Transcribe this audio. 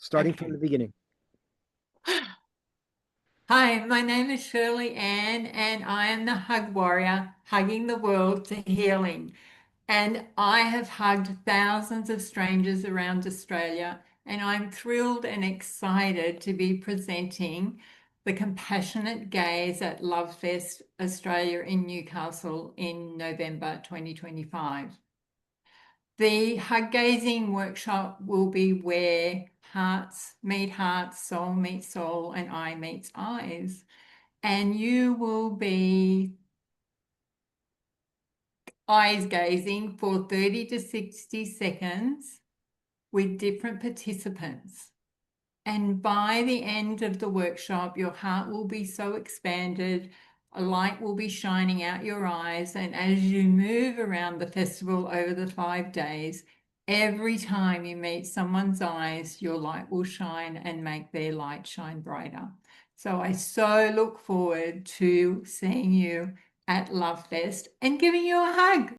starting Okay. from the beginning. Hi, my name is Shirley Ann, and I am the hug warrior, hugging the world to healing. And I have hugged thousands of strangers around Australia, and I'm thrilled and excited to be presenting the Compassionate Gaze at Lovefest Australia in Newcastle in November 2025. The hug gazing workshop will be where hearts, soul meets soul, and eye meets eyes. And you will be eyes gazing for 30 to 60 seconds with different participants. And by the end of the workshop, your heart will be so expanded, a light will be shining out your eyes. And as you move around the festival over the 5 days, every time you meet someone's eyes, your light will shine and make their light shine brighter. So I so look forward to seeing you at Love Fest and giving you a hug.